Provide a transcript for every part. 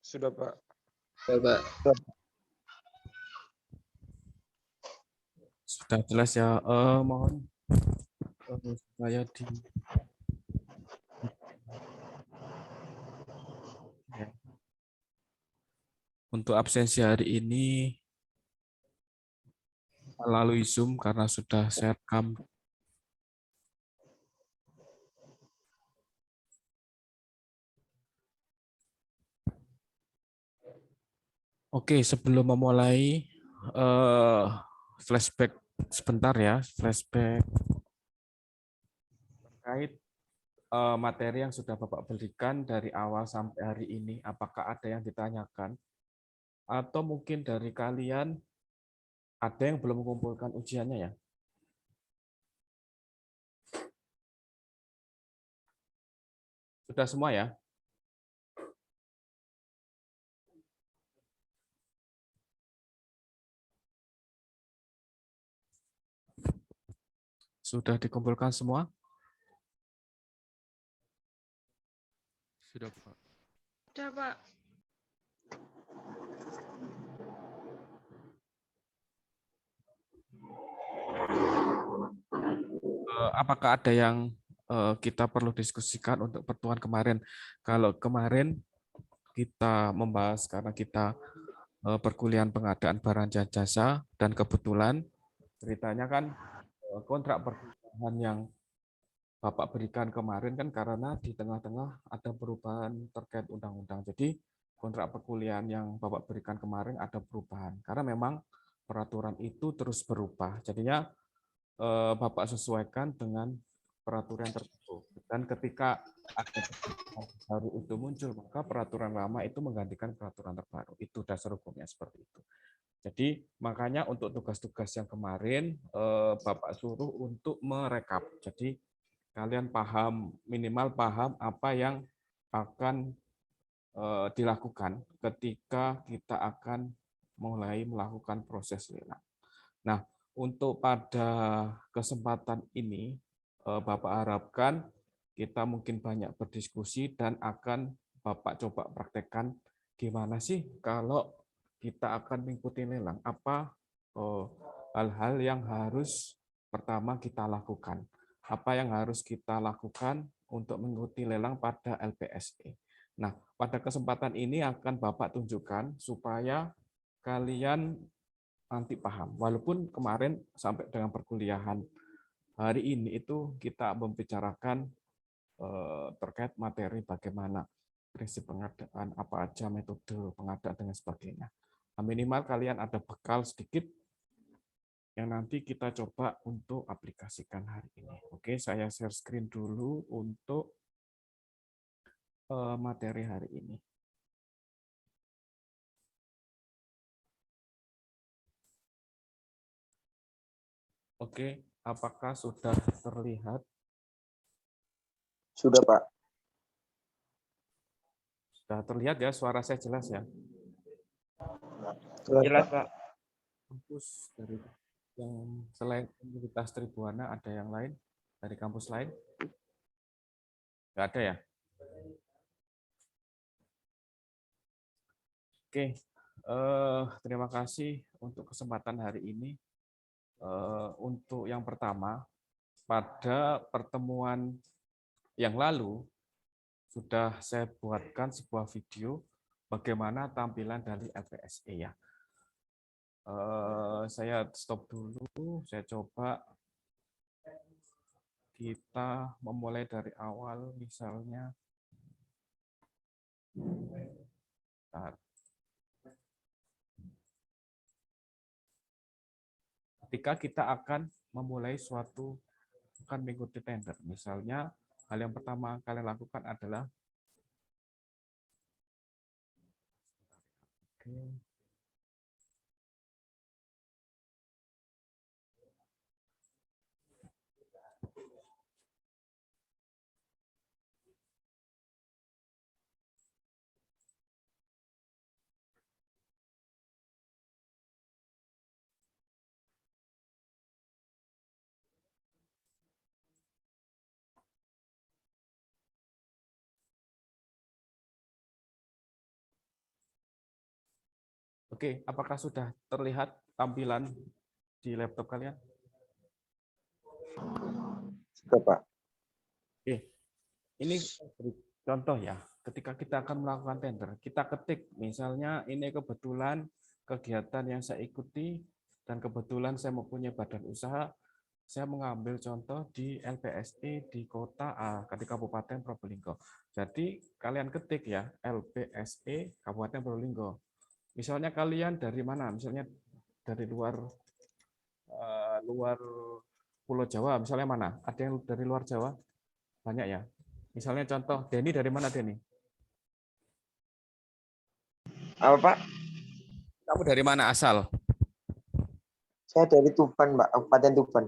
Sudah, Pak. Coba. Sudah jelas ya. Mohon saya di ya. Untuk absensi hari ini melalui Zoom karena sudah share cam. Oke, sebelum memulai flashback sebentar ya, flashback terkait materi yang sudah Bapak berikan dari awal sampai hari ini. Apakah ada yang ditanyakan? Atau mungkin dari kalian ada yang belum mengumpulkan ujiannya ya? Sudah semua ya? Sudah dikumpulkan semua? Sudah, Pak. Sudah, Pak. Apakah ada yang kita perlu diskusikan untuk pertemuan kemarin? Kalau kemarin kita membahas karena kita perkuliahan pengadaan barang dan jasa dan kebetulan ceritanya kan kontrak perkuliahan yang Bapak berikan kemarin kan karena di tengah-tengah ada perubahan terkait undang-undang. Jadi kontrak perkuliahan yang Bapak berikan kemarin ada perubahan karena memang peraturan itu terus berubah. Jadinya Bapak sesuaikan dengan peraturan tertentu. Dan ketika ada peraturan baru itu muncul, maka peraturan lama itu menggantikan peraturan terbaru. Itu dasar hukumnya seperti itu. Jadi makanya untuk tugas-tugas yang kemarin Bapak suruh untuk merekap. Jadi kalian paham, minimal paham apa yang akan dilakukan ketika kita akan mulai melakukan proses lelang. Nah, untuk pada kesempatan ini, Bapak harapkan kita mungkin banyak berdiskusi dan akan Bapak coba praktekkan gimana sih kalau kita akan mengikuti lelang, apa hal-hal yang harus pertama kita lakukan, apa yang harus kita lakukan untuk mengikuti lelang pada LPSE. Nah, pada kesempatan ini akan Bapak tunjukkan supaya kalian nanti paham. Walaupun kemarin sampai dengan perkuliahan hari ini itu kita membicarakan terkait materi bagaimana prinsip pengadaan, apa aja metode pengadaan dan sebagainya. Nah, minimal kalian ada bekal sedikit yang nanti kita coba untuk aplikasikan hari ini. Oke, saya share screen dulu untuk materi hari ini. Oke, apakah sudah terlihat? Sudah, Pak. Sudah terlihat ya, suara saya jelas ya? Jelas, Pak. Kampus dari yang selain Universitas Tribuana ada yang lain dari kampus lain? Nggak ada ya? Oke, terima kasih untuk kesempatan hari ini. Untuk yang pertama, pada pertemuan yang lalu sudah saya buatkan sebuah video bagaimana tampilan dari LPSE ya. Saya stop dulu, saya coba kita memulai dari awal, misalnya ketika kita akan memulai suatu akan mengikuti tender. Misalnya, hal yang pertama kalian lakukan adalah Oke, apakah sudah terlihat tampilan di laptop kalian? Sudah, Pak. Oke, ini contoh ya. Ketika kita akan melakukan tender, kita ketik misalnya ini kebetulan kegiatan yang saya ikuti dan kebetulan saya mempunyai badan usaha, saya mengambil contoh di LPSE di kota A, di Kabupaten Probolinggo. Jadi kalian ketik ya, LPSE Kabupaten Probolinggo. Misalnya kalian dari mana? Misalnya dari luar Pulau Jawa, misalnya mana? Ada yang dari luar Jawa? Banyak ya. Misalnya contoh, Denny dari mana Denny? Apa, Pak? Kamu dari mana asal? Saya dari Tuban, Pak. Kabupaten Tuban.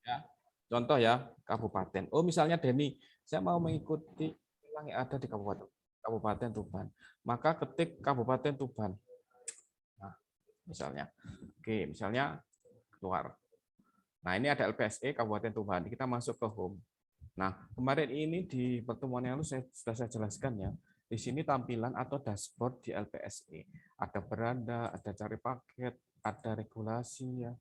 Ya. Contoh ya, kabupaten. Oh, misalnya Denny, saya mau mengikuti yang ada di Kabupaten Tuban. Maka ketik Kabupaten Tuban. Nah, misalnya. Oke, misalnya keluar. Nah, ini ada LPSE Kabupaten Tuban. Kita masuk ke home. Nah, kemarin ini di pertemuan yang lalu sudah saya jelaskan ya. Di sini tampilan atau dashboard di LPSE. Ada beranda, ada cari paket, ada regulasi ya.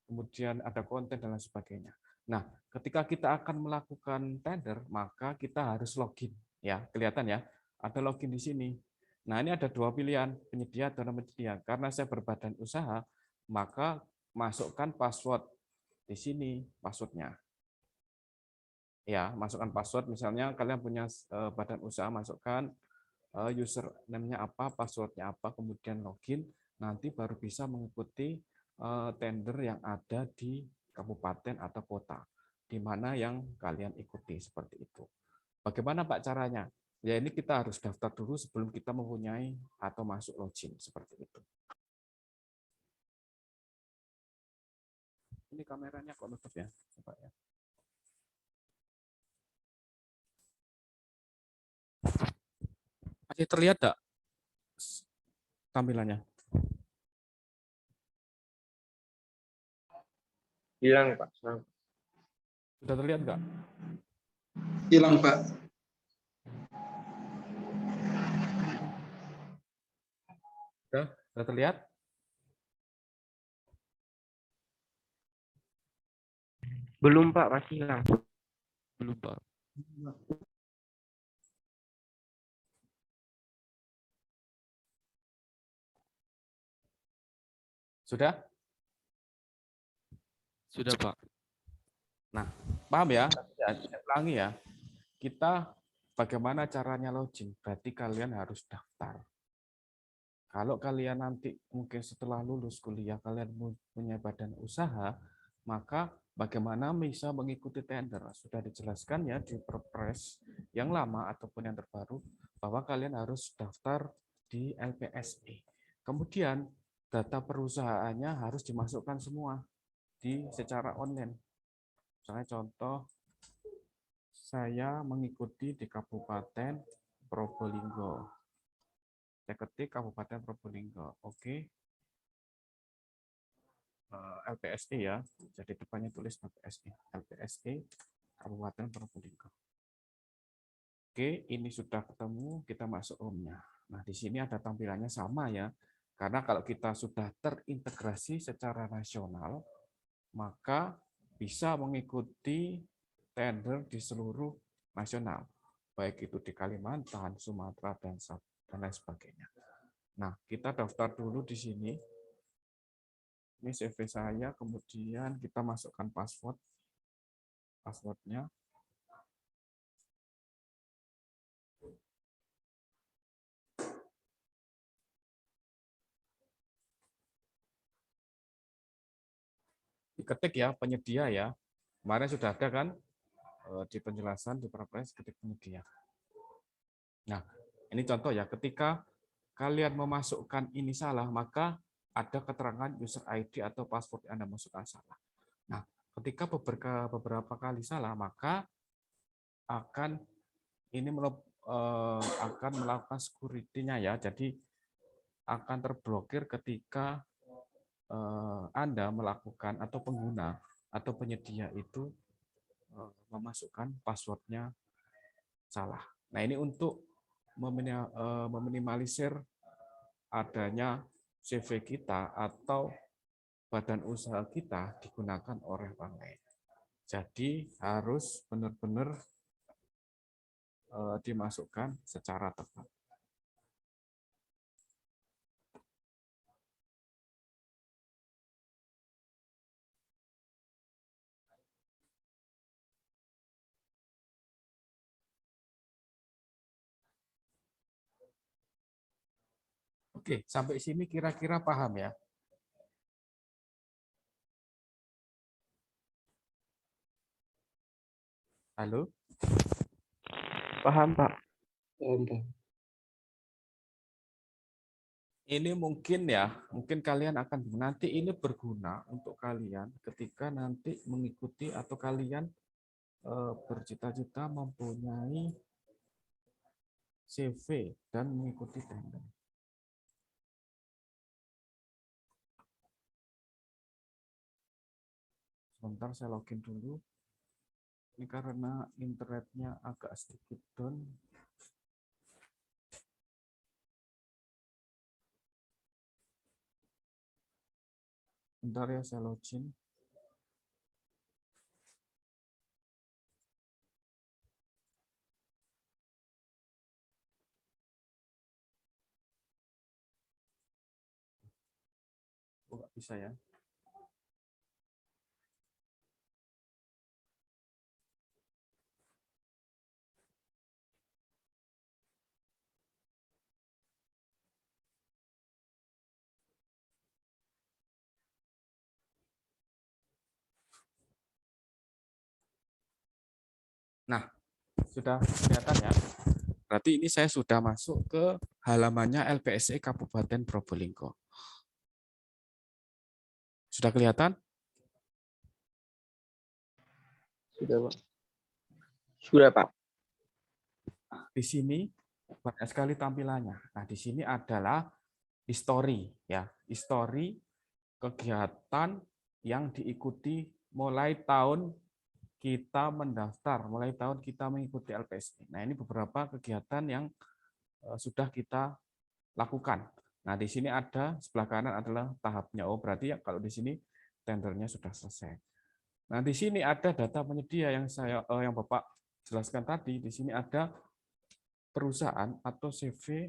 Kemudian ada konten dan lain sebagainya. Nah, ketika kita akan melakukan tender, maka kita harus login. Ya, kelihatan ya, ada login di sini. Nah, ini ada dua pilihan, penyedia atau non-penyedia. Karena saya berbadan usaha, maka masukkan password di sini, passwordnya. Ya, masukkan password. Misalnya kalian punya badan usaha, masukkan username-nya apa, password-nya apa, kemudian login. Nanti baru bisa mengikuti tender yang ada di kabupaten atau kota, di mana yang kalian ikuti seperti itu. Bagaimana Pak caranya? Ya ini kita harus daftar dulu sebelum kita mempunyai atau masuk login seperti itu. Ini kameranya kok nutup ya, coba ya. Masih terlihat enggak tampilannya? Hilang, Pak. Sudah terlihat enggak? Hilang, Pak. Sudah terlihat? Belum, Pak. Masih hilang. Belum, Pak. Sudah? Sudah, Pak. Nah, paham ya? Saya ulangi ya. Kita bagaimana caranya login? Berarti kalian harus daftar. Kalau kalian nanti mungkin setelah lulus kuliah kalian punya badan usaha, maka bagaimana bisa mengikuti tender? Sudah dijelaskan ya di Perpres yang lama ataupun yang terbaru bahwa kalian harus daftar di LPSE. Kemudian data perusahaannya harus dimasukkan semua secara online. Misalnya contoh saya mengikuti di Kabupaten Probolinggo. Saya ketik Kabupaten Probolinggo. Oke. LPSE ya. Jadi depannya tulis LPSE. LPSE Kabupaten Probolinggo. Oke, ini sudah ketemu, kita masuk home-nya. Nah, di sini ada tampilannya sama ya. Karena kalau kita sudah terintegrasi secara nasional, maka bisa mengikuti tender di seluruh nasional. Baik itu di Kalimantan, Sumatera, dan lain sebagainya. Nah, kita daftar dulu di sini. Ini CV saya, kemudian kita masukkan passwordnya. Diketik ya, penyedia ya. Kemarin sudah ada kan di penjelasan di Perpres ketik penyedia. Nah, ini contoh ya, ketika kalian memasukkan ini salah, maka ada keterangan user ID atau password yang Anda masukkan salah. Nah, ketika beberapa kali salah, maka akan akan melakukan security-nya ya. Jadi akan terblokir ketika Anda melakukan atau pengguna atau penyedia itu memasukkan passwordnya salah. Nah, ini untuk meminimalisir adanya CV kita atau badan usaha kita digunakan oleh orang lain. Jadi harus benar-benar dimasukkan secara tepat. Oke, sampai sini kira-kira paham ya? Halo? Paham, Pak? Paham, Pak. Ini mungkin ya, mungkin kalian akan nanti ini berguna untuk kalian ketika nanti mengikuti atau kalian bercita-cita mempunyai CV dan mengikuti tender. Sebentar saya login dulu. Ini karena internetnya agak sedikit down. Bentar ya, saya login. Oh, nggak bisa ya. Nah, sudah kelihatan ya. Berarti ini saya sudah masuk ke halamannya LPSE Kabupaten Probolinggo. Sudah kelihatan? Sudah, Pak. Sudah, Pak. Di sini banyak sekali tampilannya. Nah, di sini adalah history ya, history kegiatan yang diikuti mulai tahun kita mendaftar, mulai tahun kita mengikuti LPSI. Nah, ini beberapa kegiatan yang sudah kita lakukan. Nah, di sini ada sebelah kanan adalah tahapnya. Oh, berarti ya kalau di sini tendernya sudah selesai. Nah, di sini ada data penyedia yang yang Bapak jelaskan tadi. Di sini ada perusahaan atau CV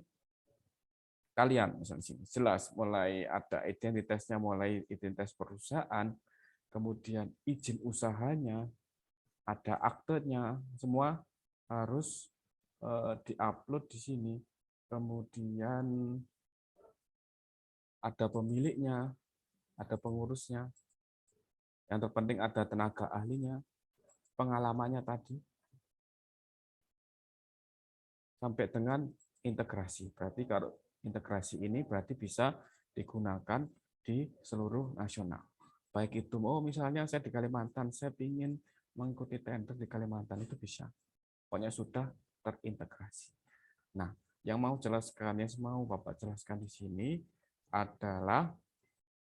kalian, misalnya sini jelas mulai ada identitasnya, mulai identitas perusahaan, kemudian izin usahanya, ada aktenya, semua harus diupload di sini. Kemudian ada pemiliknya, ada pengurusnya. Yang terpenting ada tenaga ahlinya, pengalamannya tadi, sampai dengan integrasi. Berarti kalau integrasi ini berarti bisa digunakan di seluruh nasional. Baik itu, oh misalnya saya di Kalimantan, saya ingin mengikuti tender di Kalimantan, itu bisa. Pokoknya sudah terintegrasi. Nah, yang mau jelaskan, yang mau Bapak jelaskan di sini adalah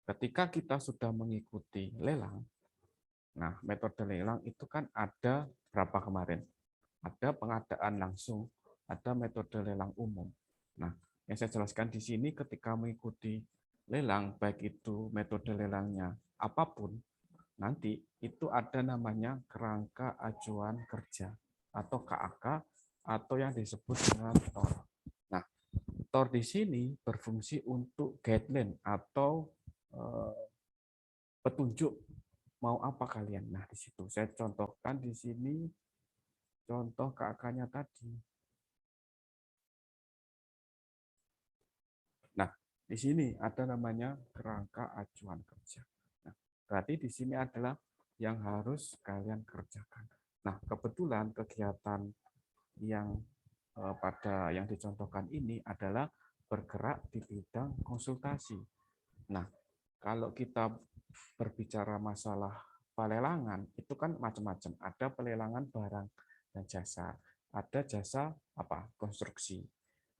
ketika kita sudah mengikuti lelang, nah metode lelang itu kan ada berapa kemarin? Ada pengadaan langsung, ada metode lelang umum. Nah, yang saya jelaskan di sini ketika mengikuti lelang, baik itu metode lelangnya apapun, nanti itu ada namanya kerangka acuan kerja atau KAK atau yang disebut dengan TOR. Nah, TOR di sini berfungsi untuk guideline atau petunjuk mau apa kalian. Nah, di situ saya contohkan di sini contoh KAK-nya tadi. Nah, di sini ada namanya kerangka acuan kerja. Nah, berarti di sini adalah yang harus kalian kerjakan. Nah, kebetulan kegiatan yang pada yang dicontohkan ini adalah bergerak di bidang konsultasi. Nah, kalau kita berbicara masalah pelelangan, itu kan macam-macam. Ada pelelangan barang dan jasa, ada jasa apa? Konstruksi,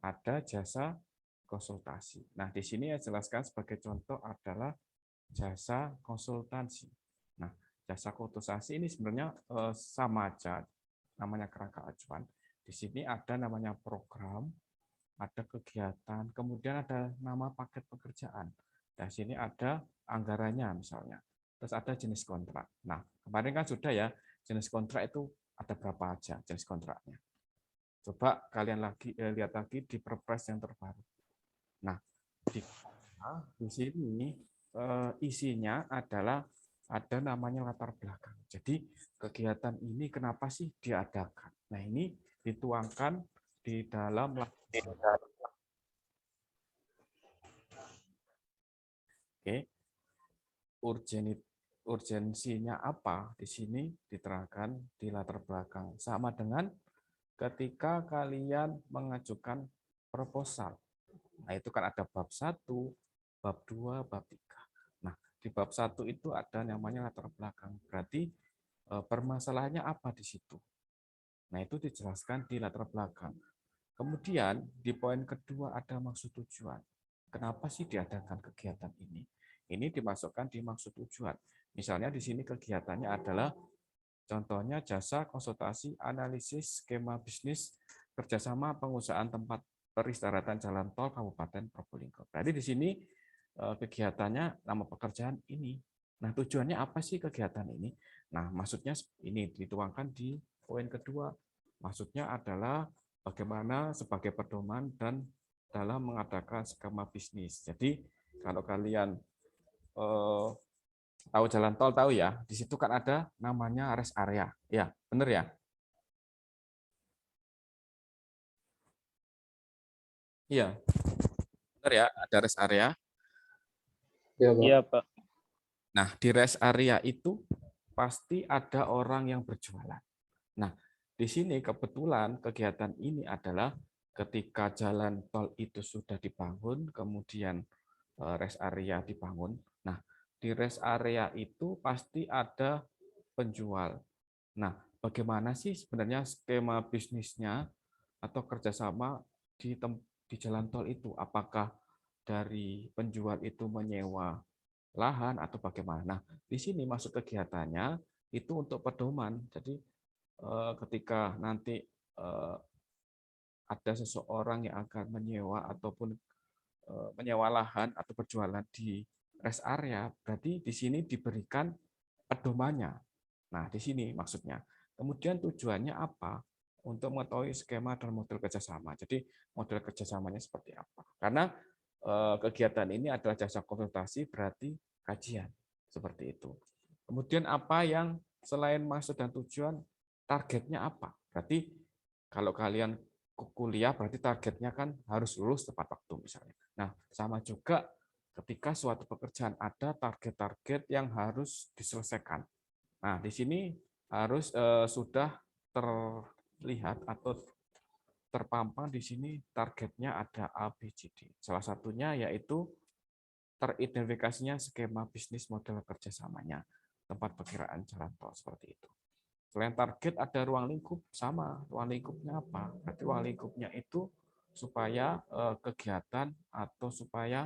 ada jasa konsultasi. Nah, di sini saya jelaskan sebagai contoh adalah jasa konsultansi. Nah, jasa konsultasi ini sebenarnya sama aja, namanya kerangka acuan. Di sini ada namanya program, ada kegiatan, kemudian ada nama paket pekerjaan. Nah, sini ada anggarannya misalnya. Terus ada jenis kontrak. Nah, kemarin kan sudah ya, jenis kontrak itu ada berapa aja jenis kontraknya. Coba kalian lihat lagi di Perpres yang terbaru. Nah, di sini isinya adalah ada namanya latar belakang. Jadi kegiatan ini kenapa sih diadakan? Nah, ini dituangkan di dalam urgensinya apa di sini diterangkan di latar belakang. Sama dengan ketika kalian mengajukan proposal. Nah, itu kan ada bab 1, bab 2, bab 3. Nah, di bab 1 itu ada namanya latar belakang. Berarti permasalahannya apa di situ? Nah, itu dijelaskan di latar belakang. Kemudian di poin kedua ada maksud tujuan. Kenapa sih diadakan kegiatan ini? Ini dimasukkan di maksud tujuan. Misalnya di sini kegiatannya adalah contohnya jasa konsultasi analisis skema bisnis kerjasama pengusahaan tempat peristirahatan jalan tol Kabupaten Probolinggo. Jadi di sini kegiatannya nama pekerjaan ini. Nah, tujuannya apa sih kegiatan ini? Nah, maksudnya ini dituangkan di poin kedua. Maksudnya adalah bagaimana sebagai pedoman dan dalam mengadakan skema bisnis. Jadi kalau kalian tahu jalan tol tahu ya, di situ kan ada namanya rest area. Ya, benar ya? Iya, benar ya, ada rest area. Ya, Pak. Iya, Pak. Nah, di rest area itu pasti ada orang yang berjualan. Nah, di sini kebetulan kegiatan ini adalah ketika jalan tol itu sudah dibangun, kemudian rest area dibangun. Nah, di rest area itu pasti ada penjual. Nah, bagaimana sih sebenarnya skema bisnisnya atau kerjasama di jalan tol itu? Apakah dari penjual itu menyewa lahan atau bagaimana? Nah, di sini masuk kegiatannya itu untuk pedoman. Jadi ketika nanti ada seseorang yang akan menyewa ataupun menyewa lahan atau berjualan di rest area, berarti di sini diberikan pedomannya. Nah, di sini maksudnya. Kemudian tujuannya apa? Untuk mengetahui skema dan model kerjasama. Jadi model kerjasamanya seperti apa? Karena kegiatan ini adalah jasa konsultasi, berarti kajian seperti itu. Kemudian apa yang selain maksud dan tujuan, targetnya apa? Berarti kalau kalian kuliah berarti targetnya kan harus lulus tepat waktu misalnya. Nah, sama juga ketika suatu pekerjaan ada target-target yang harus diselesaikan. Nah, di sini harus sudah terlihat atau terpampang di sini targetnya ada A, B, C, D. Salah satunya yaitu teridentifikasinya skema bisnis model kerjasamanya, tempat perkiraan jalan tol seperti itu. Selain target ada ruang lingkup, sama ruang lingkupnya apa? Berarti ruang lingkupnya itu supaya kegiatan atau supaya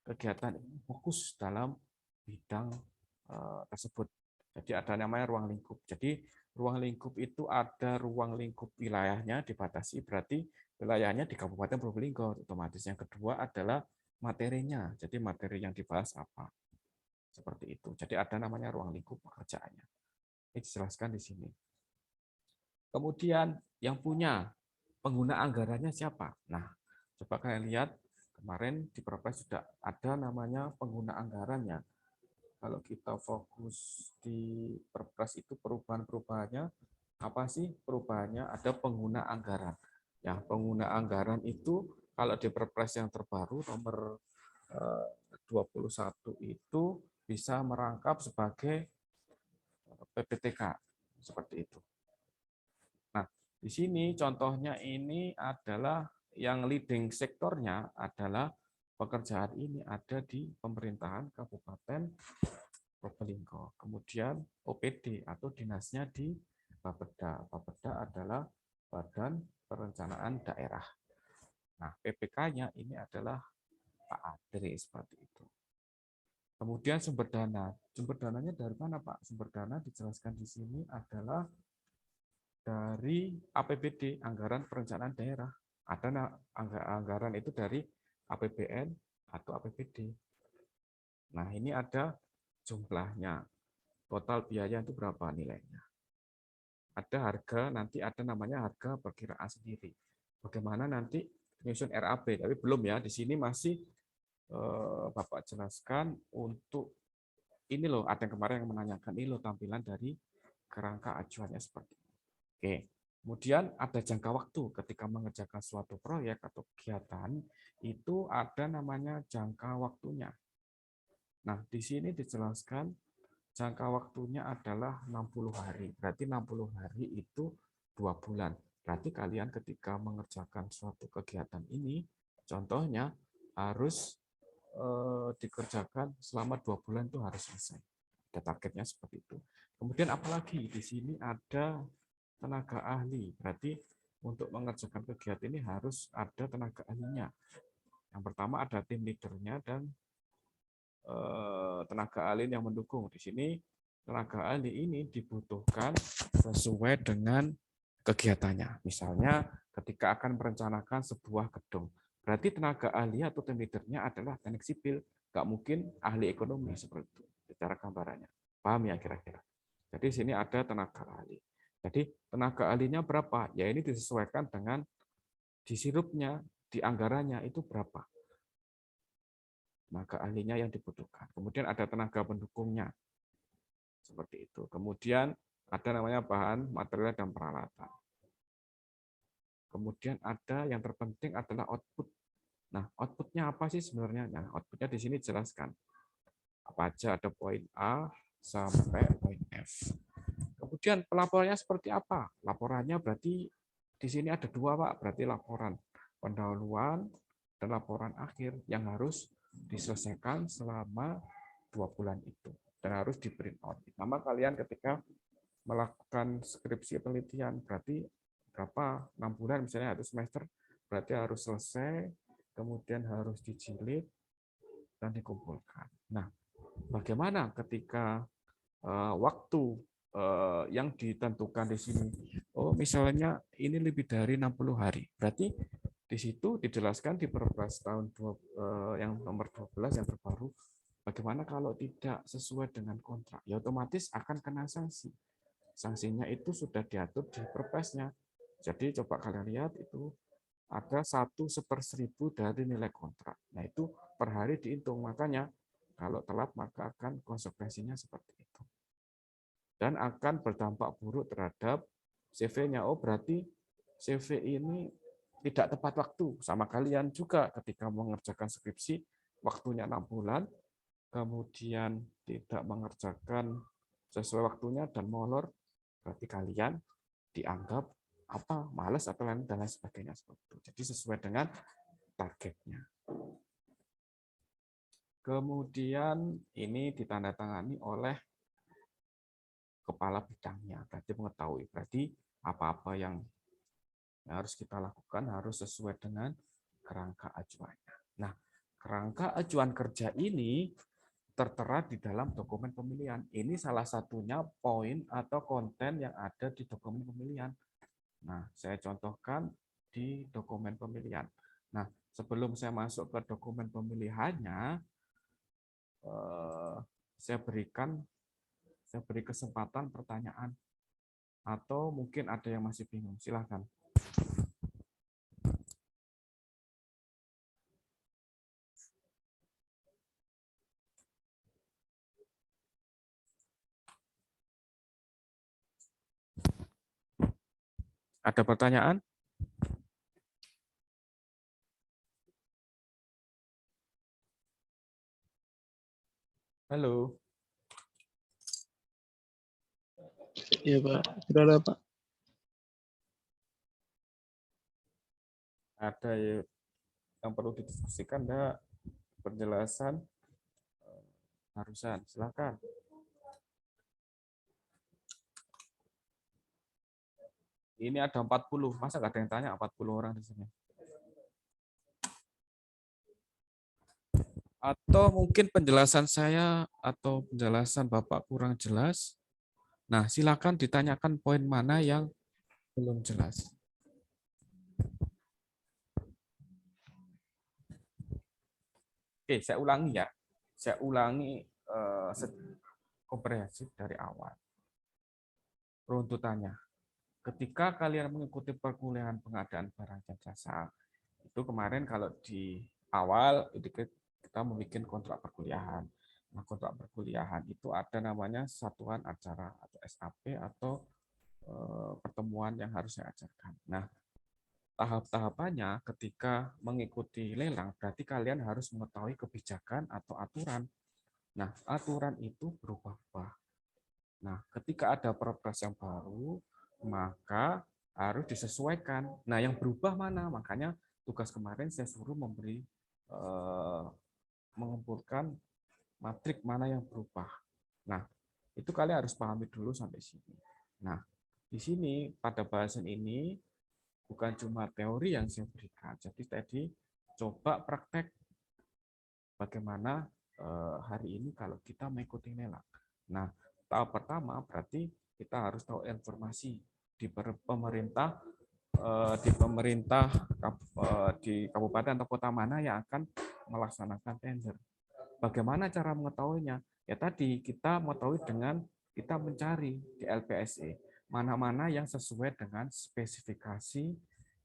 kegiatan ini fokus dalam bidang tersebut. Jadi ada namanya ruang lingkup. Jadi ruang lingkup itu ada ruang lingkup wilayahnya dibatasi, berarti wilayahnya di Kabupaten Probolinggo otomatis. Yang kedua adalah materinya. Jadi materi yang dibahas apa? Seperti itu. Jadi ada namanya ruang lingkup pekerjaannya. Ini dijelaskan di sini. Kemudian yang punya pengguna anggarannya siapa? Nah, coba kalian lihat kemarin di Perpres sudah ada namanya pengguna anggarannya. Kalau kita fokus di Perpres itu perubahan-perubahannya apa sih? Perubahannya ada pengguna anggaran. Ya, pengguna anggaran itu kalau di Perpres yang terbaru nomor 21 itu bisa merangkap sebagai PPTK seperti itu. Nah, di sini contohnya ini adalah yang leading sektornya adalah pekerjaan ini ada di pemerintahan Kabupaten Probolinggo. Kemudian OPD atau dinasnya di Bapeda. Bapeda adalah Badan Perencanaan Daerah. Nah, PPK-nya ini adalah Pak Adri seperti itu. Kemudian sumber dana. Sumber dananya dari mana, Pak? Sumber dana dijelaskan di sini adalah dari APBD, Anggaran Perencanaan Daerah. Ada anggaran itu dari APBN atau APBD. Nah, ini ada jumlahnya. Total biaya itu berapa nilainya. Ada harga, nanti ada namanya harga perkiraan sendiri. Bagaimana nanti menyusun RAB, tapi belum ya. Di sini masih Bapak jelaskan untuk ini loh, ada yang kemarin yang menanyakan ini loh tampilan dari kerangka acuannya seperti ini. Oke. Kemudian ada jangka waktu ketika mengerjakan suatu proyek atau kegiatan, itu ada namanya jangka waktunya. Nah, di sini dijelaskan jangka waktunya adalah 60 hari. Berarti 60 hari itu 2 bulan. Berarti kalian ketika mengerjakan suatu kegiatan ini, contohnya harus dikerjakan selama 2 bulan itu harus selesai. Ada targetnya seperti itu. Kemudian apalagi di sini ada tenaga ahli. Berarti untuk mengerjakan kegiatan ini harus ada tenaga ahlinya. Yang pertama ada tim leadernya dan tenaga ahli yang mendukung. Di sini tenaga ahli ini dibutuhkan sesuai dengan kegiatannya. Misalnya ketika akan merencanakan sebuah gedung. Berarti tenaga ahli atau tim leadernya adalah teknik sipil. Nggak mungkin ahli ekonomi seperti itu. Secara gambarannya. Paham ya kira-kira? Jadi di sini ada tenaga ahli. Jadi tenaga ahlinya berapa? Ya ini disesuaikan dengan di sirupnya, di anggarannya itu berapa. Tenaga ahlinya yang dibutuhkan. Kemudian ada tenaga pendukungnya. Seperti itu. Kemudian ada namanya bahan, material, dan peralatan. Kemudian ada yang terpenting adalah output. Nah, outputnya apa sih sebenarnya? Nah, outputnya di sini jelaskan. Apa aja, ada poin A sampai poin F. Kemudian pelaporannya seperti apa? Laporannya berarti di sini ada 2, Pak. Berarti laporan pendahuluan dan laporan akhir yang harus diselesaikan selama 2 bulan itu. Dan harus di print out. Sama kalian ketika melakukan skripsi penelitian, berarti berapa? 6 bulan misalnya, 1 semester, berarti harus selesai, kemudian harus dijilid, dan dikumpulkan. Nah, bagaimana ketika waktu yang ditentukan di sini? Oh, misalnya ini lebih dari 60 hari. Berarti di situ dijelaskan di Perpres tahun yang nomor 12 yang terbaru, bagaimana kalau tidak sesuai dengan kontrak? Ya otomatis akan kena sanksi. Sanksinya itu sudah diatur di Perpresnya. Jadi coba kalian lihat itu ada 1/1000 dari nilai kontrak. Nah itu per hari dihitung. Makanya kalau telat maka akan konsekuensinya seperti itu. Dan akan berdampak buruk terhadap CV-nya. Oh berarti CV ini tidak tepat waktu. Sama kalian juga ketika mengerjakan skripsi, waktunya 6 bulan, kemudian tidak mengerjakan sesuai waktunya dan molor, berarti kalian dianggap apa malas atau lain dan lain sebagainya seperti itu. Jadi sesuai dengan targetnya. Kemudian ini ditandatangani oleh kepala bidangnya, berarti mengetahui. Berarti apa-apa yang harus kita lakukan harus sesuai dengan kerangka acuannya. Nah, kerangka acuan kerja ini tertera di dalam dokumen pemilihan. Ini salah satunya poin atau konten yang ada di dokumen pemilihan. Nah, saya contohkan di dokumen pemilihan. Nah, sebelum saya masuk ke dokumen pemilihannya, saya beri kesempatan pertanyaan. Atau mungkin ada yang masih bingung, silahkan. Ada pertanyaan? Halo. Iya Pak, tidak ada Pak. Ada yang perlu didiskusikan, enggak? Penjelasan harusan, silakan. Ini ada 40, masa nggak ada yang tanya 40 orang di sini? Atau mungkin penjelasan saya atau penjelasan Bapak kurang jelas? Nah, silakan ditanyakan poin mana yang belum jelas. Oke, saya ulangi ya. Saya ulangi komprehensif dari awal. Runtutannya. Ketika kalian mengikuti perkuliahan pengadaan barang dan jasa, itu kemarin kalau di awal itu kita membuat kontrak perkuliahan. Nah, kontrak perkuliahan itu ada namanya satuan acara atau SAP atau pertemuan yang harus saya ajarkan. Nah, tahap-tahapannya ketika mengikuti lelang, berarti kalian harus mengetahui kebijakan atau aturan. Nah, aturan itu berubah-ubah. Nah, ketika ada perpres yang baru, maka harus disesuaikan. Nah, yang berubah mana? Makanya tugas kemarin saya suruh mengumpulkan matrik mana yang berubah. Nah, itu kalian harus pahami dulu sampai sini. Nah, di sini pada bahasan ini bukan cuma teori yang saya berikan. Jadi tadi coba praktek bagaimana hari ini kalau kita mengikuti lelang. Nah, tahap pertama berarti kita harus tahu informasi di pemerintah di kabupaten atau kota mana yang akan melaksanakan tender. Bagaimana cara mengetahuinya? Ya tadi kita mengetahui dengan kita mencari di LPSE mana-mana yang sesuai dengan spesifikasi,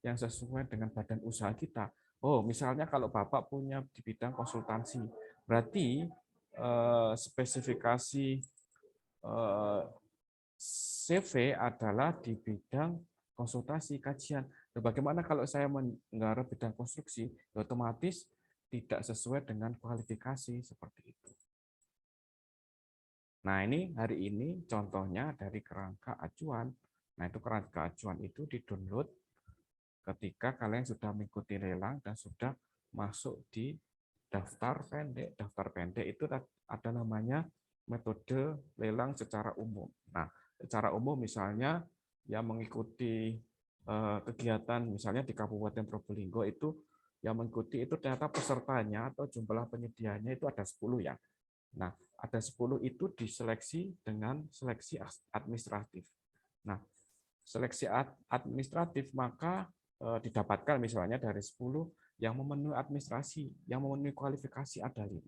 yang sesuai dengan badan usaha kita. Oh, misalnya kalau Bapak punya di bidang konsultansi, berarti spesifikasi CV adalah di bidang konsultasi kajian. Bagaimana kalau saya menggarap bidang konstruksi, otomatis tidak sesuai dengan kualifikasi seperti itu. Nah, ini hari ini contohnya dari kerangka acuan. Nah, itu kerangka acuan itu di-download ketika kalian sudah mengikuti lelang dan sudah masuk di daftar pendek. Daftar pendek itu ada namanya metode lelang secara umum. Nah, secara umum misalnya yang mengikuti kegiatan misalnya di Kabupaten Probolinggo itu yang mengikuti itu ternyata pesertanya atau jumlah penyediaannya itu ada 10 ya. Nah, ada 10 itu diseleksi dengan seleksi administratif. Nah, seleksi administratif maka didapatkan misalnya dari 10 yang memenuhi administrasi, yang memenuhi kualifikasi ada 5.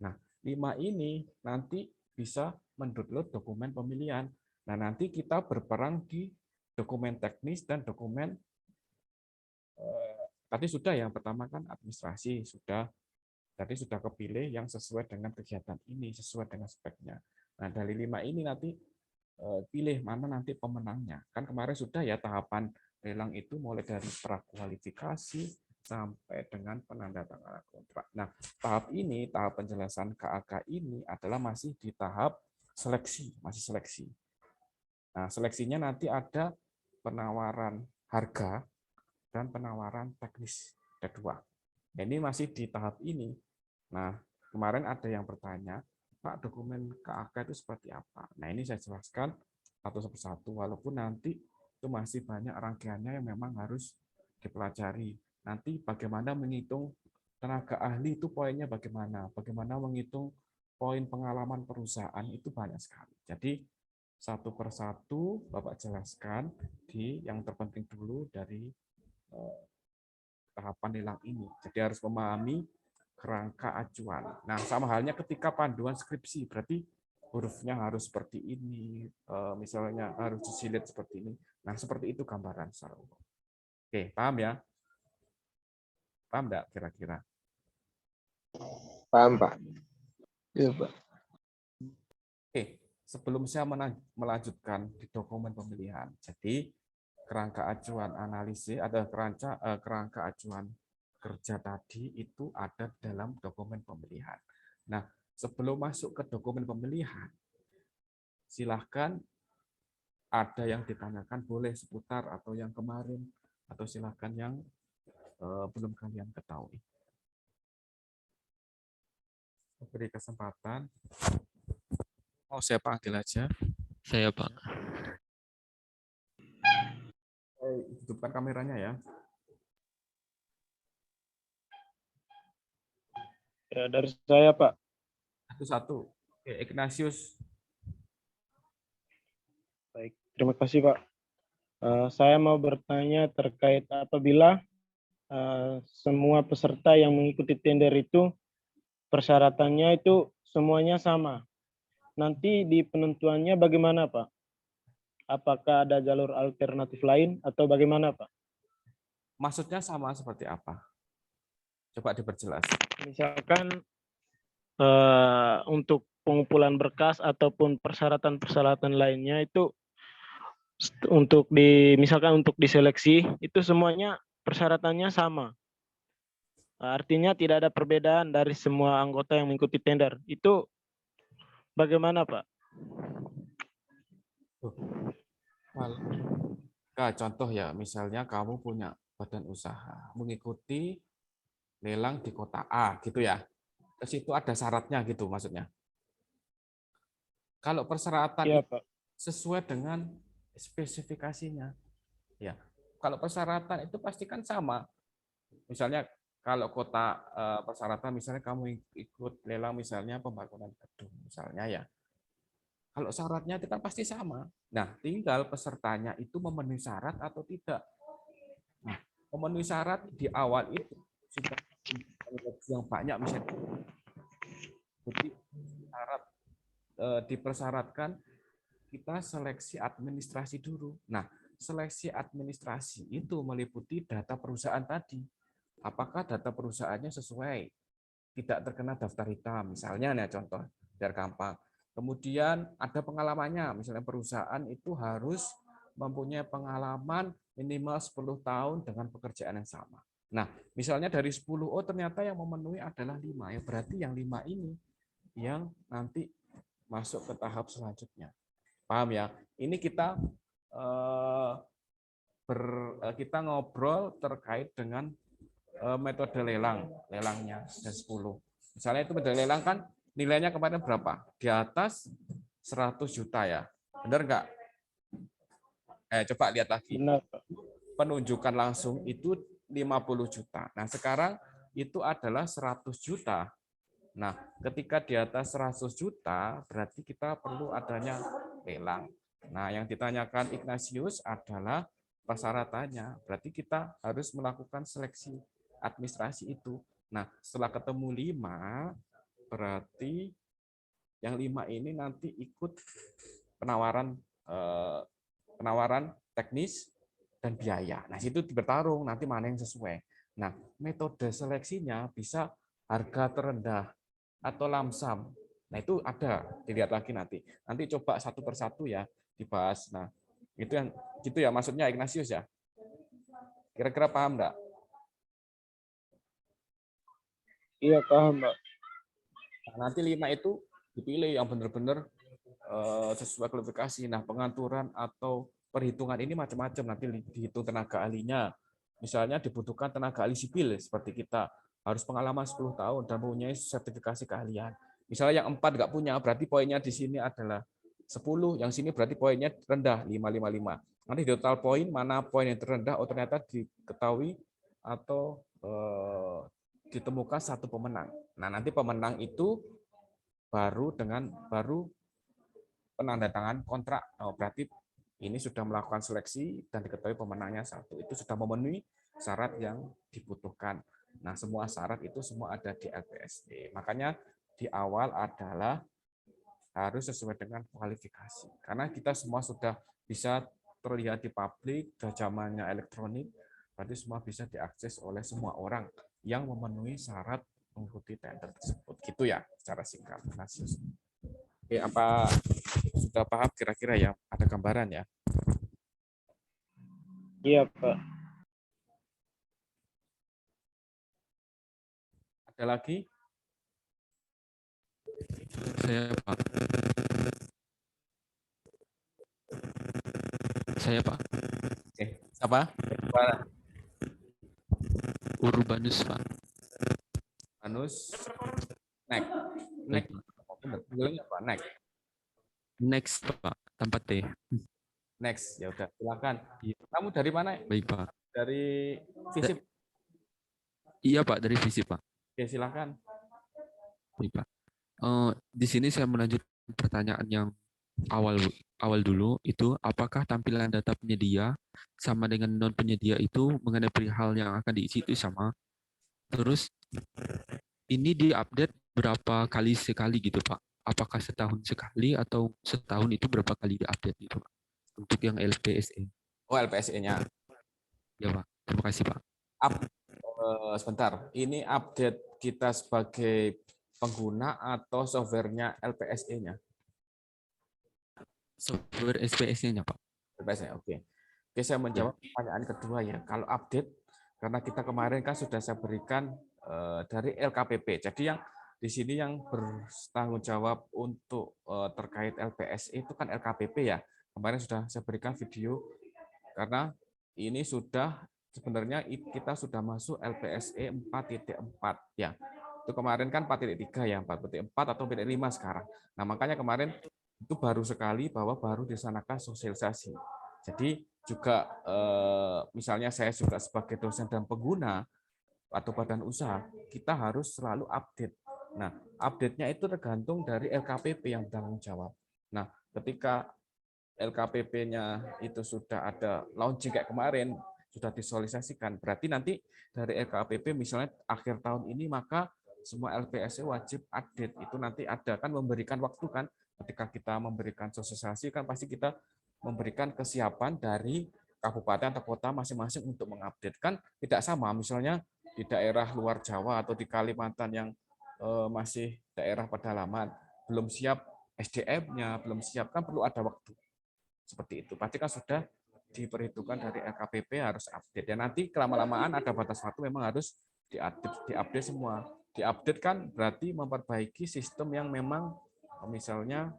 Nah, 5 ini nanti bisa mendownload dokumen pemilihan. Nah, nanti kita berperang di dokumen teknis dan dokumen tadi sudah yang pertama kan administrasi, tadi sudah kepilih yang sesuai dengan kegiatan ini, sesuai dengan speknya. Nah, dari 5 ini nanti pilih mana nanti pemenangnya. Kan kemarin sudah ya tahapan lelang itu mulai dari prakualifikasi sampai dengan penandatanganan kontrak. Nah, tahap ini, tahap penjelasan KAK ini adalah masih di tahap seleksi, masih seleksi. Nah, seleksinya nanti ada penawaran harga dan penawaran teknis kedua. Ini masih di tahap ini. Nah, kemarin ada yang bertanya, Pak, dokumen KAK itu seperti apa? Nah, ini saya jelaskan satu persatu, walaupun nanti itu masih banyak rangkaiannya yang memang harus dipelajari. Nanti bagaimana menghitung tenaga ahli itu poinnya bagaimana? Bagaimana menghitung poin pengalaman perusahaan itu banyak sekali. Jadi, satu persatu Bapak jelaskan di yang terpenting dulu dari tahapan lelang ini. Jadi harus memahami kerangka acuan. Nah, sama halnya ketika panduan skripsi, berarti hurufnya harus seperti ini, misalnya harus disilit seperti ini. Nah, seperti itu gambaran secara umum. Oke, paham ya? Paham enggak kira-kira? Paham, Pak. Iya, Pak. Oke, sebelum saya melanjutkan di dokumen pemilihan, jadi kerangka acuan analisis ada kerangka acuan kerja tadi itu ada dalam dokumen pemilihan. Nah, sebelum masuk ke dokumen pemilihan, silahkan ada yang ditanyakan boleh seputar atau yang kemarin atau silahkan yang belum kalian ketahui. Beri kesempatan. Mau saya panggil aja. Saya, Pak. Hidupkan kameranya ya. Ya, dari saya, Pak. Satu-satu. Oke, Ignatius. Baik, terima kasih, Pak. Saya mau bertanya terkait apabila semua peserta yang mengikuti tender itu persyaratannya itu semuanya sama. Nanti di penentuannya bagaimana, Pak? Apakah ada jalur alternatif lain atau bagaimana, Pak? Maksudnya sama seperti apa? Coba diperjelas. Misalkan untuk pengumpulan berkas ataupun persyaratan-persyaratan lainnya itu untuk misalkan untuk diseleksi itu semuanya persyaratannya sama. Artinya tidak ada perbedaan dari semua anggota yang mengikuti tender. Itu bagaimana, Pak? Contoh ya, misalnya kamu punya badan usaha, mengikuti lelang di kota A, gitu ya. Terus itu ada syaratnya gitu maksudnya. Kalau persyaratan Iya, itu Pak. sesuai dengan spesifikasinya, ya. Kalau persyaratan itu pasti kan sama. Misalnya kalau kota persyaratan, misalnya kamu ikut lelang misalnya pembangunan gedung, misalnya ya. Kalau syaratnya itu kan pasti sama. Nah, tinggal pesertanya itu memenuhi syarat atau tidak. Nah, memenuhi syarat di awal itu sudah yang banyak misalnya syarat dipersyaratkan kita seleksi administrasi dulu. Nah, seleksi administrasi itu meliputi data perusahaan tadi. Apakah data perusahaannya sesuai, tidak terkena daftar hitam, misalnya nih contoh biar gampang. Kemudian ada pengalamannya, misalnya perusahaan itu harus mempunyai pengalaman minimal 10 tahun dengan pekerjaan yang sama. Nah, misalnya dari 10, oh ternyata yang memenuhi adalah 5, ya berarti yang 5 ini yang nanti masuk ke tahap selanjutnya. Paham ya? Ini kita kita ngobrol terkait dengan metode lelangnya dan 10. Misalnya itu metode lelang kan nilainya kemarin berapa? Di atas 100 juta ya. Benar nggak? Coba lihat lagi. Benar, Pak. Penunjukan langsung itu 50 juta. Nah, sekarang itu adalah 100 juta. Nah, ketika di atas 100 juta, berarti kita perlu adanya lelang. Nah, yang ditanyakan Ignatius adalah persyaratannya. Berarti kita harus melakukan seleksi administrasi itu. Nah, setelah ketemu 5, berarti yang 5 ini nanti ikut penawaran teknis dan biaya. Nah, situ bertarung nanti mana yang sesuai. Nah, metode seleksinya bisa harga terendah atau lamsam. Nah, itu ada, dilihat lagi nanti. Nanti coba satu persatu ya dibahas. Nah, itu yang gitu ya maksudnya Ignatius ya. Kira-kira paham enggak? Iya, paham, Pak. Nah, nanti 5 itu dipilih yang benar-benar sesuai kualifikasi. Nah, pengaturan atau perhitungan ini macam-macam. Nanti dihitung tenaga ahlinya. Misalnya dibutuhkan tenaga ahli sipil seperti kita. Harus pengalaman 10 tahun dan mempunyai sertifikasi keahlian. Misalnya yang 4 nggak punya, berarti poinnya di sini adalah 10. Yang sini berarti poinnya rendah, 555. Nanti di total poin, mana poin yang terendah, oh ternyata diketahui atau ditemukan satu pemenang. Nah, nanti pemenang itu baru penandatangan kontrak. Oh, berarti ini sudah melakukan seleksi dan diketahui pemenangnya satu. Itu sudah memenuhi syarat yang dibutuhkan. Nah, semua syarat itu semua ada di LPSD. Makanya di awal adalah harus sesuai dengan kualifikasi. Karena kita semua sudah bisa terlihat di publik, sudah zamannya elektronik, berarti semua bisa diakses oleh semua orang yang memenuhi syarat mengikuti tender tersebut. Gitu ya, secara singkat. Oke, apa sudah paham kira-kira ya? Ada gambaran ya? Iya, Pak. Ada lagi? Saya Pak. Saya Pak. Oke, apa? Urbanus Pak. Anus. Next. Next. Bilangnya apa? Next. Next Pak. Tempat T. Next. Ya udah, silakan. Kamu dari mana? Baik Pak. Dari FISIP. Iya Pak, dari FISIP Pak. Oke, silakan. Baik Pak. Di sini saya melanjut pertanyaan yang awal dulu itu, apakah tampilan data penyedia sama dengan non penyedia itu mengenai perihal yang akan diisi itu sama? Terus ini diupdate berapa kali sekali gitu Pak? Apakah setahun sekali atau setahun itu berapa kali diupdate gitu Pak? Untuk yang LPSE. Oh, LPSE-nya. Ya Pak, terima kasih Pak. Sebentar, ini update kita sebagai pengguna atau softwarenya LPSE-nya? Software SPSE-nya Pak. LPSE, oke. Oke, saya menjawab pertanyaan kedua ya. Kalau update, karena kita kemarin kan sudah saya berikan dari LKPP. Jadi yang di sini yang bertanggung jawab untuk terkait LPSE itu kan LKPP ya. Kemarin sudah saya berikan video karena ini sudah sebenarnya kita sudah masuk LPSE 4.4 ya. Itu kemarin kan 4.3 ya, 4.4 atau 4.5 sekarang. Nah, makanya kemarin itu baru sekali bahwa baru disanakan sosialisasi. Jadi juga misalnya saya juga sebagai dosen dan pengguna atau badan usaha, kita harus selalu update. Nah, update-nya itu tergantung dari LKPP yang bertanggung jawab. Nah, ketika LKPP-nya itu sudah ada launching kayak kemarin, sudah disosialisasikan, berarti nanti dari LKPP misalnya akhir tahun ini maka semua LPSE wajib update. Itu nanti ada kan memberikan waktu kan, ketika kita memberikan sosialisasi kan pasti kita memberikan kesiapan dari kabupaten atau kota masing-masing untuk mengupdate. Kan tidak sama, misalnya di daerah luar Jawa atau di Kalimantan yang masih daerah pedalaman, belum siap SDM-nya, belum siap, kan perlu ada waktu. Seperti itu. Pasti kan sudah diperhitungkan dari LKPP harus update. Dan nanti kelama-lamaan ada batas waktu memang harus diupdate semua. Diupdate kan berarti memperbaiki sistem yang memang misalnya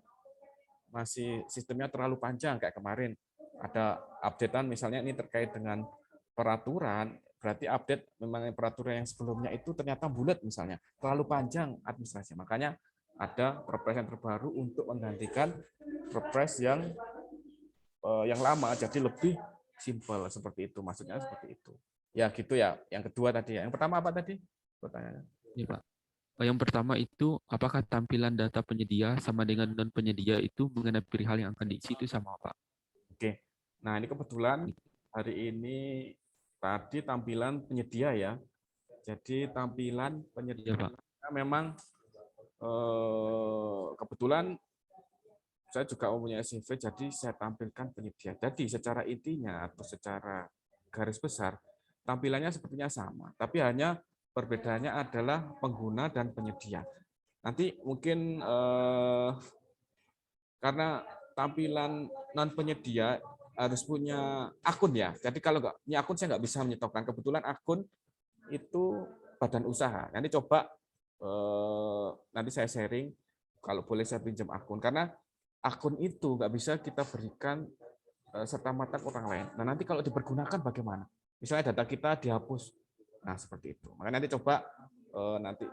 masih sistemnya terlalu panjang kayak kemarin. Ada updatean misalnya ini terkait dengan peraturan, berarti update memang peraturan yang sebelumnya itu ternyata bulat misalnya, terlalu panjang administrasi. Makanya ada Perpres yang terbaru untuk menggantikan Perpres yang lama, jadi lebih simpel seperti itu. Maksudnya seperti itu. Ya gitu ya. Yang kedua tadi ya. Yang pertama apa tadi? Pertanyaannya. Ya Pak. Yang pertama itu, apakah tampilan data penyedia sama dengan non penyedia itu mengenai perihal yang akan diisi itu sama Pak? Oke. Nah, ini kebetulan hari ini tadi tampilan penyedia ya. Jadi tampilan penyedia Ya Pak. memang kebetulan saya juga mempunyai CV, jadi saya tampilkan penyedia. Jadi secara intinya atau secara garis besar, tampilannya sepertinya sama, tapi hanya perbedaannya adalah pengguna dan penyedia. Nanti mungkin karena tampilan non penyedia harus punya akun ya. Jadi kalau nggak punya akun saya nggak bisa menyetopkan. Kebetulan akun itu badan usaha. Nanti coba nanti saya sharing, kalau boleh saya pinjam akun. Karena akun itu nggak bisa kita berikan serta-merta ke orang lain. Nah nanti kalau dipergunakan bagaimana? Misalnya data kita dihapus. Nah seperti itu. Makanya nanti coba nanti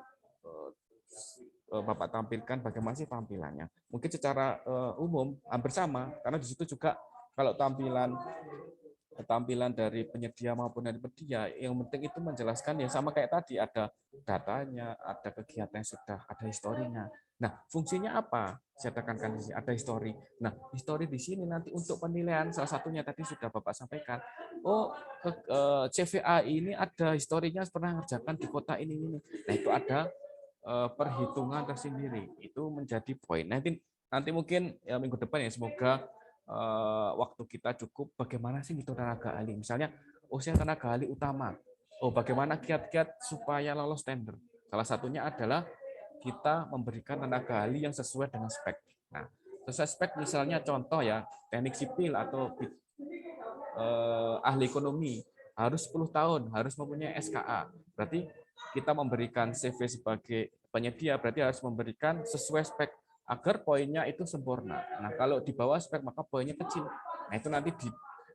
Bapak tampilkan bagaimana sih tampilannya. Mungkin secara umum hampir sama, karena di situ juga kalau tampilan dari penyedia maupun dari penyedia, yang penting itu menjelaskan ya sama kayak tadi, ada datanya, ada kegiatan yang sudah ada historinya. Nah, fungsinya apa? Saya tekankan di sini ada histori. Nah, histori di sini nanti untuk penilaian salah satunya tadi sudah Bapak sampaikan. Oh, CVA ini ada historinya pernah mengerjakan di kota ini. Nah, itu ada perhitungan tersendiri. Itu menjadi poin. Nanti mungkin ya, minggu depan ya semoga waktu kita cukup. Bagaimana sih itu tenaga ahli? Misalnya, saya tenaga ahli utama. Bagaimana kiat-kiat supaya lolos tender? Salah satunya adalah kita memberikan tenaga ahli yang sesuai dengan spek. Nah, sesuai spek misalnya contoh ya, teknik sipil atau ahli ekonomi harus 10 tahun, harus mempunyai SKA. Berarti kita memberikan CV sebagai penyedia, berarti harus memberikan sesuai spek agar poinnya itu sempurna. Nah, kalau di bawah spek maka poinnya kecil. Nah, itu nanti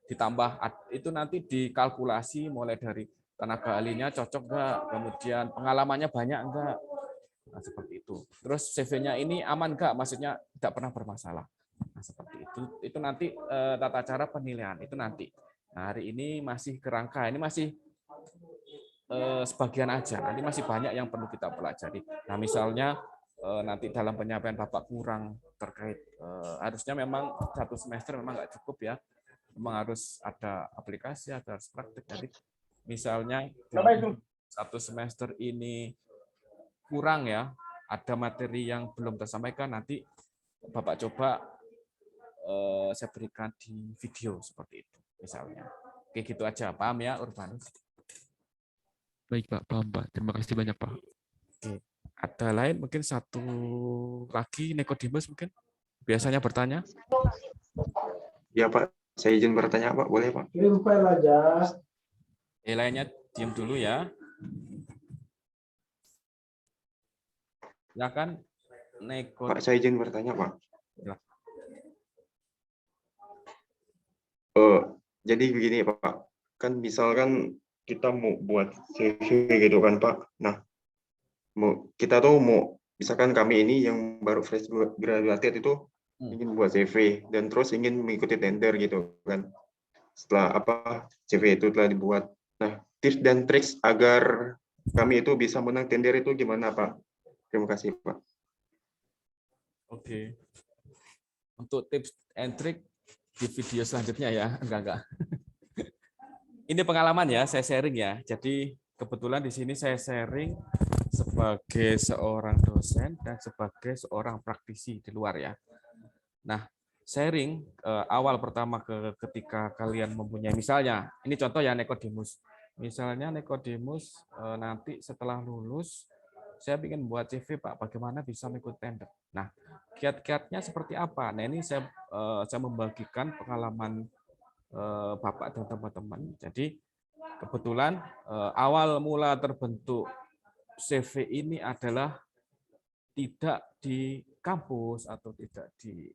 ditambah, itu nanti dikalkulasi mulai dari tenaga ahlinya cocok enggak, kemudian pengalamannya banyak enggak. Nah, seperti itu. Terus CV-nya ini aman enggak? Maksudnya tidak pernah bermasalah. Nah, seperti itu. Itu nanti tata cara penilaian itu nanti. Nah, hari ini masih kerangka, ini masih sebagian aja. Nanti masih banyak yang perlu kita pelajari. Nah, misalnya nanti dalam penyampaian Bapak kurang terkait harusnya memang satu semester memang nggak cukup ya, memang harus ada aplikasi, ada harus praktik. Jadi misalnya satu semester ini kurang ya ada materi yang belum tersampaikan, nanti Bapak coba saya berikan di video seperti itu misalnya. Oke, gitu aja. Paham ya, Urbanus? Baik Pak, paham Pak. Terima kasih banyak Pak. Oke. Ada lain mungkin satu lagi, Nikodemus mungkin biasanya bertanya. Ya Pak, saya izin bertanya Pak, boleh Pak? Kirim file aja. Lainnya diam dulu ya. Silakan Pak, saya izin bertanya Pak. Ya. Jadi begini Pak, kan misalkan kita mau buat CV gitu kan Pak. Nah, kita tuh mau, misalkan kami ini yang baru fresh graduated itu ingin buat CV dan terus ingin mengikuti tender gitu kan. Setelah CV itu telah dibuat. Nah, tips dan trik agar kami itu bisa menang tender itu gimana Pak? Terima kasih Pak. Oke. Untuk tips and trick di video selanjutnya ya. Enggak. Ini pengalaman ya, saya sharing ya. Jadi kebetulan di sini saya sharing sebagai seorang dosen dan sebagai seorang praktisi di luar ya. Nah, sharing awal pertama ketika kalian mempunyai, misalnya, ini contoh ya Nikodemus. Misalnya Nikodemus nanti setelah lulus, saya ingin buat CV Pak, bagaimana bisa mengikuti tender. Nah, kiat-kiatnya seperti apa? Nah, ini saya membagikan pengalaman Bapak dan teman-teman. Jadi kebetulan awal mula terbentuk CV ini adalah tidak di kampus atau tidak di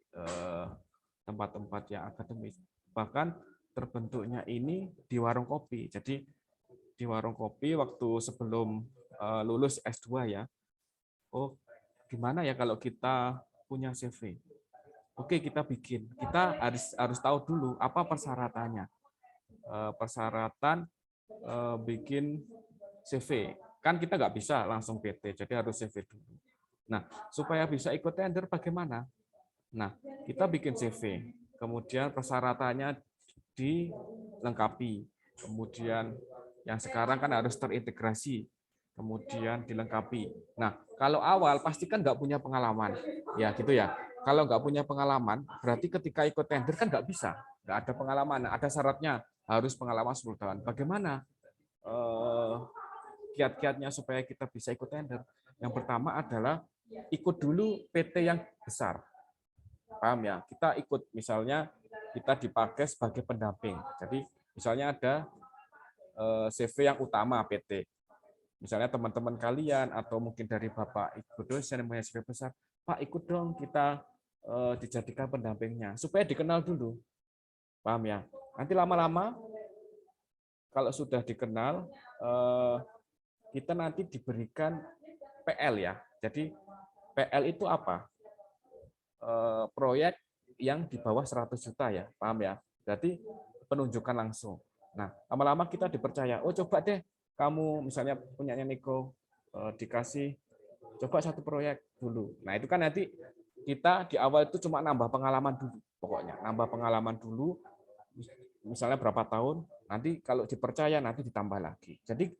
tempat-tempat yang akademis. Bahkan terbentuknya ini di warung kopi. Jadi di warung kopi waktu sebelum lulus S2 ya. Oh, gimana ya kalau kita punya CV? Oke, kita bikin. Kita harus tahu dulu apa persyaratannya. Persyaratan bikin CV. Kan kita nggak bisa langsung PT, jadi harus CV dulu. Nah, supaya bisa ikut tender bagaimana? Nah, kita bikin CV. Kemudian persyaratannya dilengkapi. Kemudian yang sekarang kan harus terintegrasi. Kemudian dilengkapi. Nah, kalau awal pasti kan nggak punya pengalaman. Ya, gitu ya. Kalau nggak punya pengalaman, berarti ketika ikut tender kan nggak bisa. Nggak ada pengalaman. Ada syaratnya, harus pengalaman 10 tahun. Bagaimana kiat-kiatnya supaya kita bisa ikut tender? Yang pertama adalah ikut dulu PT yang besar. Paham ya? Kita ikut, misalnya kita dipakai sebagai pendamping. Jadi misalnya ada CV yang utama PT. Misalnya teman-teman kalian atau mungkin dari Bapak Ibu dosen yang punya CV besar, Pak ikut dong kita dijadikan pendampingnya, supaya dikenal dulu. Paham ya? Nanti lama-lama kalau sudah dikenal, kita nanti diberikan PL ya. Jadi PL itu apa? Proyek yang di bawah 100 juta ya, paham ya? Berarti penunjukan langsung. Nah, lama-lama kita dipercaya, oh coba deh kamu misalnya punyanya Niko, dikasih coba satu proyek dulu. Nah, itu kan nanti kita di awal itu cuma nambah pengalaman dulu, pokoknya nambah pengalaman dulu, misalnya berapa tahun, nanti kalau dipercaya nanti ditambah lagi. Jadi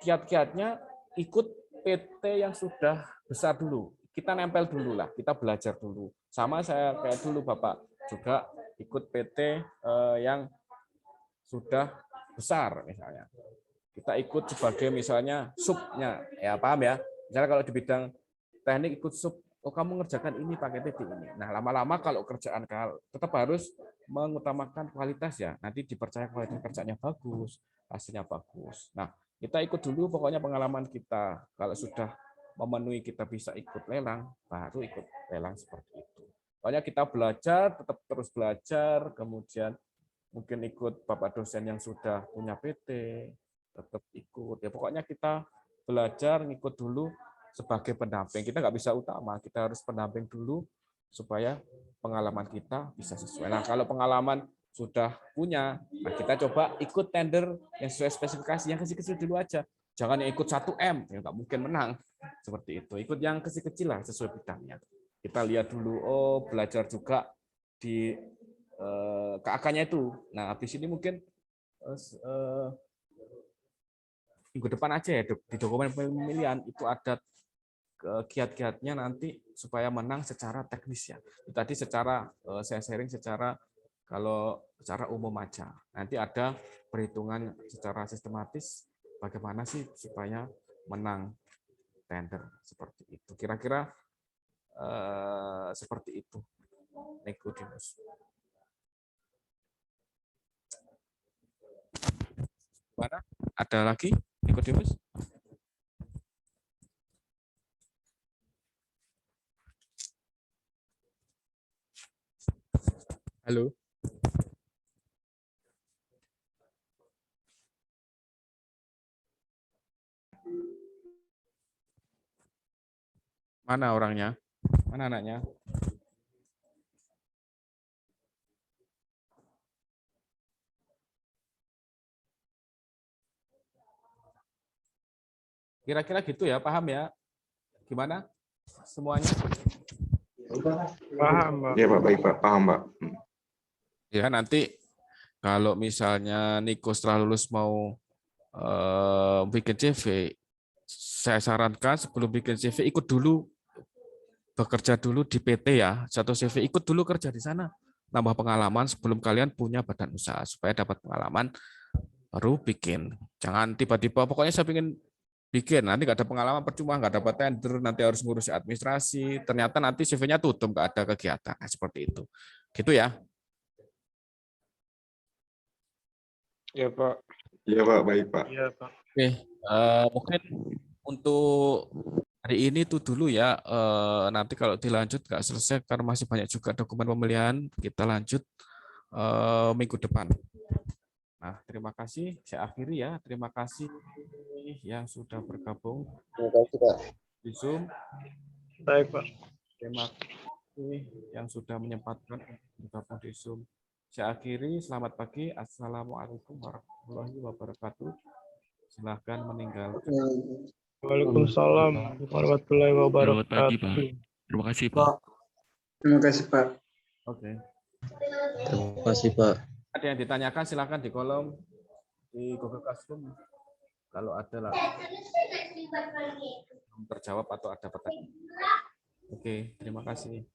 kiat-kiatnya ikut PT yang sudah besar dulu. Kita nempel dulu lah, kita belajar dulu. Sama saya kayak dulu Bapak juga ikut PT yang sudah besar misalnya. Kita ikut sebagai misalnya subnya, ya paham ya. Misalnya kalau di bidang teknik ikut sub, oh kamu ngerjakan ini pakai titik ini. Nah lama-lama kalau kerjaan tetap harus mengutamakan kualitas ya. Nanti dipercaya kualitas kerjanya bagus, hasilnya bagus. Nah kita ikut dulu pokoknya pengalaman kita. Kalau sudah memenuhi kita bisa ikut lelang, baru ikut lelang seperti itu. Pokoknya kita belajar, tetap terus belajar, kemudian mungkin ikut Bapak dosen yang sudah punya PT, tetap ikut. Ya pokoknya kita belajar, ngikut dulu sebagai pendamping. Kita nggak bisa utama, kita harus pendamping dulu supaya pengalaman kita bisa sesuai. Nah, kalau pengalaman sudah punya, nah kita coba ikut tender yang sesuai spesifikasi, yang kecil-kecil dulu aja. Jangan yang ikut 1M, ya nggak mungkin menang. Seperti itu. Ikut yang kecil-kecil lah sesuai bidangnya. Kita lihat dulu, oh belajar juga di KAK-nya itu. Nah, habis ini mungkin minggu depan aja ya, di dokumen pemilihan itu ada kiat-kiatnya nanti supaya menang secara teknis ya. Tadi secara saya sharing secara kalau secara umum aja. Nanti ada perhitungan secara sistematis bagaimana sih supaya menang tender seperti itu. Kira-kira seperti itu. Nikodemus. Mana? Ada lagi Nikodemus? Halo. Mana orangnya? Mana anaknya? Kira-kira gitu ya, paham ya? Gimana? Semuanya? Paham, Pak. Iya Pak, baik Pak, paham Pak. Ya, nanti kalau misalnya Niko setelah lulus mau bikin CV, saya sarankan sebelum bikin CV ikut dulu bekerja dulu di PT ya, satu CV ikut dulu kerja di sana, nambah pengalaman sebelum kalian punya badan usaha supaya dapat pengalaman baru bikin. Jangan tiba-tiba pokoknya saya ingin bikin, nanti nggak ada pengalaman percuma, nggak dapat tender, nanti harus ngurusi administrasi, ternyata nanti CV-nya tutup, nggak ada kegiatan. Nah, seperti itu. Gitu ya. Ya, Pak. Iya Pak, baik Pak. Iya, Pak. Oke, mungkin untuk hari ini itu dulu ya. Nanti kalau dilanjut nggak selesai karena masih banyak juga dokumen pemilihan, kita lanjut minggu depan. Nah, terima kasih. Saya akhiri ya. Terima kasih yang sudah bergabung Terima kasih Pak. di Zoom. Baik, Pak. Terima kasih yang sudah menyempatkan untuk bergabung di Zoom. Saya akhiri. Selamat pagi. Assalamualaikum warahmatullahi wabarakatuh. Silahkan meninggalkan. Waalaikumsalam warahmatullahi Selamat pagi, wabarakatuh. Pak. Terima kasih, Pak. Terima kasih Pak. Oke. Terima kasih Pak. Ada yang ditanyakan silakan di kolom di Google Classroom. Kalau ada lah belum terjawab atau ada pertanyaan. Oke, terima kasih.